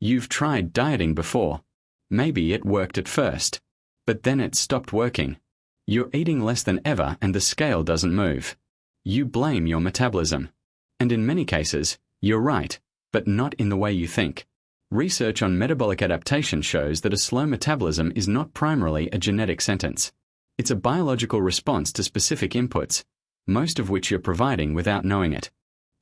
You've tried dieting before. Maybe it worked at first, but then it stopped working. You're eating less than ever and the scale doesn't move. You blame your metabolism. And in many cases, you're right, but not in the way you think. Research on metabolic adaptation shows that a slow metabolism is not primarily a genetic sentence. It's a biological response to specific inputs, most of which you're providing without knowing it.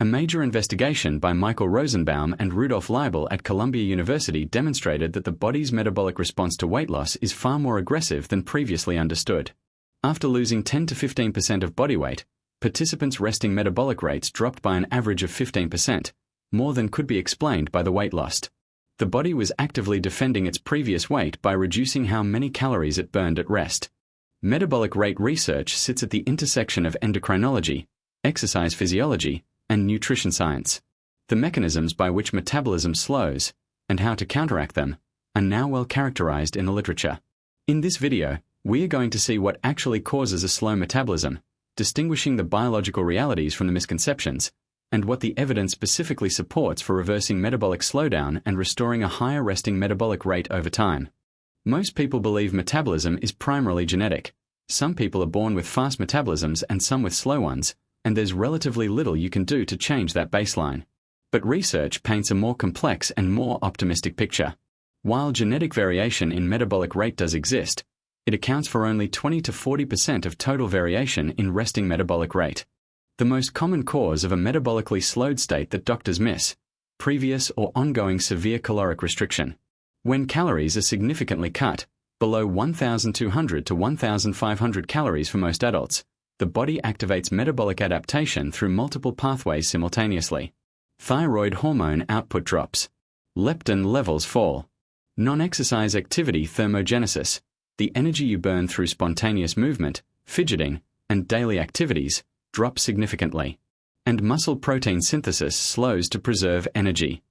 A major investigation by Michael Rosenbaum and Rudolf Leibel at Columbia University demonstrated that the body's metabolic response to weight loss is far more aggressive than previously understood. After losing 10 to 15% of body weight, participants' resting metabolic rates dropped by an average of 15%, more than could be explained by the weight lost. The body was actively defending its previous weight by reducing how many calories it burned at rest. Metabolic rate research sits at the intersection of endocrinology, exercise physiology, and nutrition science. The mechanisms by which metabolism slows, and how to counteract them, are now well characterized in the literature. In this video, we are going to see what actually causes a slow metabolism, distinguishing the biological realities from the misconceptions, and what the evidence specifically supports for reversing metabolic slowdown and restoring a higher resting metabolic rate over time. Most people believe metabolism is primarily genetic. Some people are born with fast metabolisms and some with slow ones, and there's relatively little you can do to change that baseline. But research paints a more complex and more optimistic picture. While genetic variation in metabolic rate does exist, it accounts for only 20 to 40% of total variation in resting metabolic rate. The most common cause of a metabolically slowed state that doctors miss: previous or ongoing severe caloric restriction. When calories are significantly cut, below 1,200 to 1,500 calories for most adults, the body activates metabolic adaptation through multiple pathways simultaneously. Thyroid hormone output drops. Leptin levels fall. Non-exercise activity thermogenesis, the energy you burn through spontaneous movement, fidgeting, and daily activities, drops significantly. And muscle protein synthesis slows to preserve energy.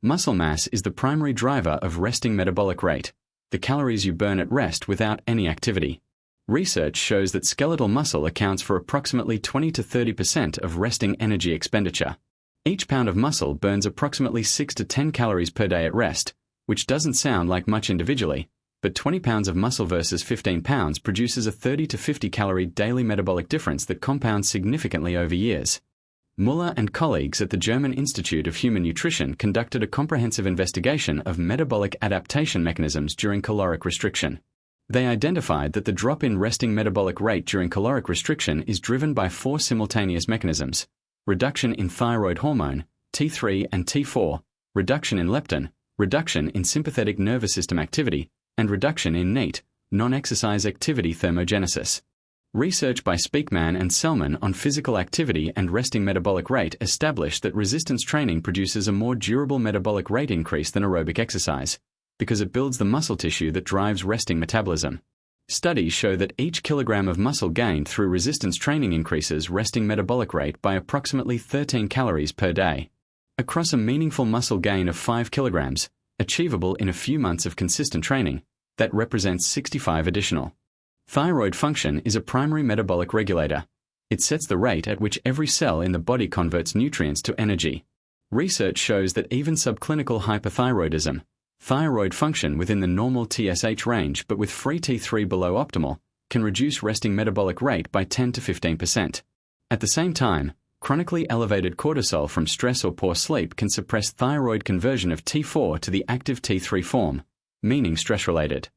Muscle mass is the primary driver of resting metabolic rate, the calories you burn at rest without any activity. Research shows that skeletal muscle accounts for approximately 20 to 30% of resting energy expenditure. Each pound of muscle burns approximately 6 to 10 calories per day at rest, which doesn't sound like much individually, but 20 pounds of muscle versus 15 pounds produces a 30 to 50 calorie daily metabolic difference that compounds significantly over years. Muller and colleagues at the German Institute of Human Nutrition conducted a comprehensive investigation of metabolic adaptation mechanisms during caloric restriction. They identified that the drop in resting metabolic rate during caloric restriction is driven by 4 simultaneous mechanisms: reduction in thyroid hormone, T3 and T4, reduction in leptin, reduction in sympathetic nervous system activity, and reduction in NEAT, non-exercise activity thermogenesis. Research by Speakman and Selman on physical activity and resting metabolic rate established that resistance training produces a more durable metabolic rate increase than aerobic exercise, because it builds the muscle tissue that drives resting metabolism. Studies show that each kilogram of muscle gained through resistance training increases resting metabolic rate by approximately 13 calories per day. Across a meaningful muscle gain of 5 kilograms, achievable in a few months of consistent training, that represents 65 additional. Thyroid function is a primary metabolic regulator. It sets the rate at which every cell in the body converts nutrients to energy. Research shows that even subclinical hyperthyroidism, thyroid function within the normal TSH range but with free T3 below optimal, can reduce resting metabolic rate by 10 to 15%. At the same time, chronically elevated cortisol from stress or poor sleep can suppress thyroid conversion of T4 to the active T3 form, meaning stress-related.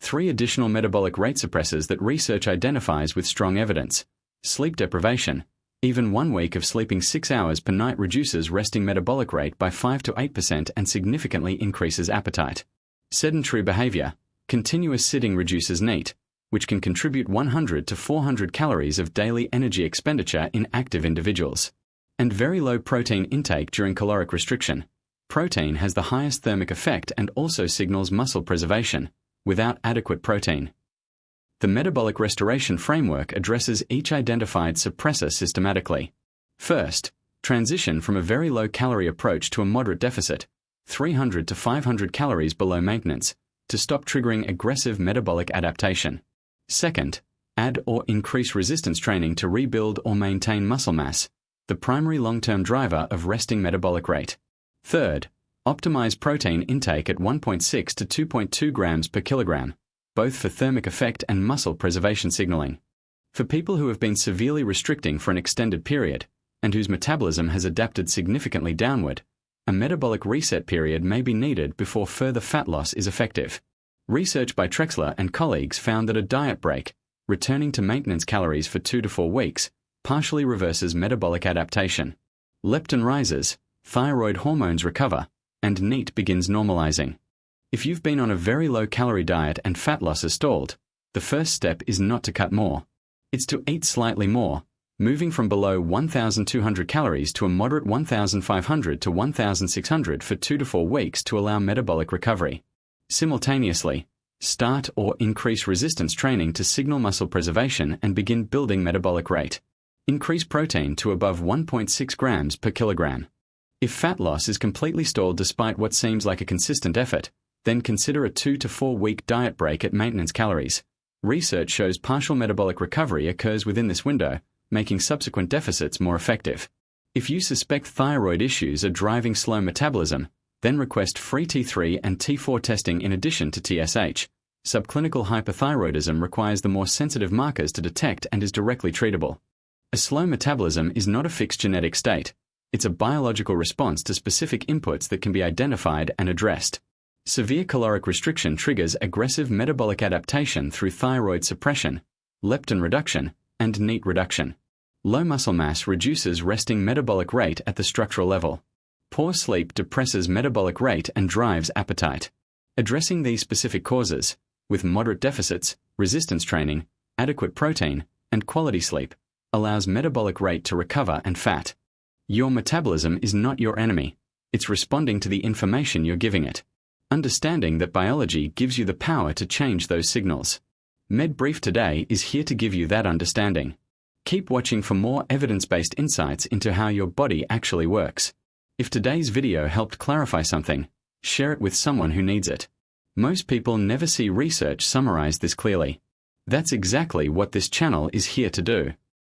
3 additional metabolic rate suppressors that research identifies with strong evidence: sleep deprivation. Even 1 week of sleeping 6 hours per night reduces resting metabolic rate by 5 to 8% and significantly increases appetite. Sedentary behavior. Continuous sitting reduces NEAT, which can contribute 100 to 400 calories of daily energy expenditure in active individuals. And very low protein intake during caloric restriction. Protein has the highest thermic effect and also signals muscle preservation, without adequate protein. The metabolic restoration framework addresses each identified suppressor systematically. First, transition from a very low-calorie approach to a moderate deficit, 300 to 500 calories below maintenance, to stop triggering aggressive metabolic adaptation. Second, add or increase resistance training to rebuild or maintain muscle mass, the primary long-term driver of resting metabolic rate. Third, Optimize protein intake at 1.6 to 2.2 grams per kilogram, both for thermic effect and muscle preservation signaling. For people who have been severely restricting for an extended period, and whose metabolism has adapted significantly downward, a metabolic reset period may be needed before further fat loss is effective. Research by Trexler and colleagues found that a diet break, returning to maintenance calories for 2 to 4 weeks, partially reverses metabolic adaptation. Leptin rises, thyroid hormones recover, and NEAT begins normalizing. If you've been on a very low-calorie diet and fat loss has stalled, the first step is not to cut more. It's to eat slightly more, moving from below 1,200 calories to a moderate 1,500 to 1,600 for 2 to 4 weeks to allow metabolic recovery. Simultaneously, start or increase resistance training to signal muscle preservation and begin building metabolic rate. Increase protein to above 1.6 grams per kilogram. If fat loss is completely stalled despite what seems like a consistent effort, then consider a 2 to 4 week diet break at maintenance calories. Research shows partial metabolic recovery occurs within this window, making subsequent deficits more effective. If you suspect thyroid issues are driving slow metabolism, then request free T3 and T4 testing in addition to TSH. Subclinical hyperthyroidism requires the more sensitive markers to detect and is directly treatable. A slow metabolism is not a fixed genetic state. It's a biological response to specific inputs that can be identified and addressed. Severe caloric restriction triggers aggressive metabolic adaptation through thyroid suppression, leptin reduction, and NEAT reduction. Low muscle mass reduces resting metabolic rate at the structural level. Poor sleep depresses metabolic rate and drives appetite. Addressing these specific causes, with moderate deficits, resistance training, adequate protein, and quality sleep, allows metabolic rate to recover and fat. Your metabolism is not your enemy. It's responding to the information you're giving it. Understanding that biology gives you the power to change those signals. MedBrief Today is here to give you that understanding. Keep watching for more evidence-based insights into how your body actually works. If today's video helped clarify something, share it with someone who needs it. Most people never see research summarize this clearly. That's exactly what this channel is here to do.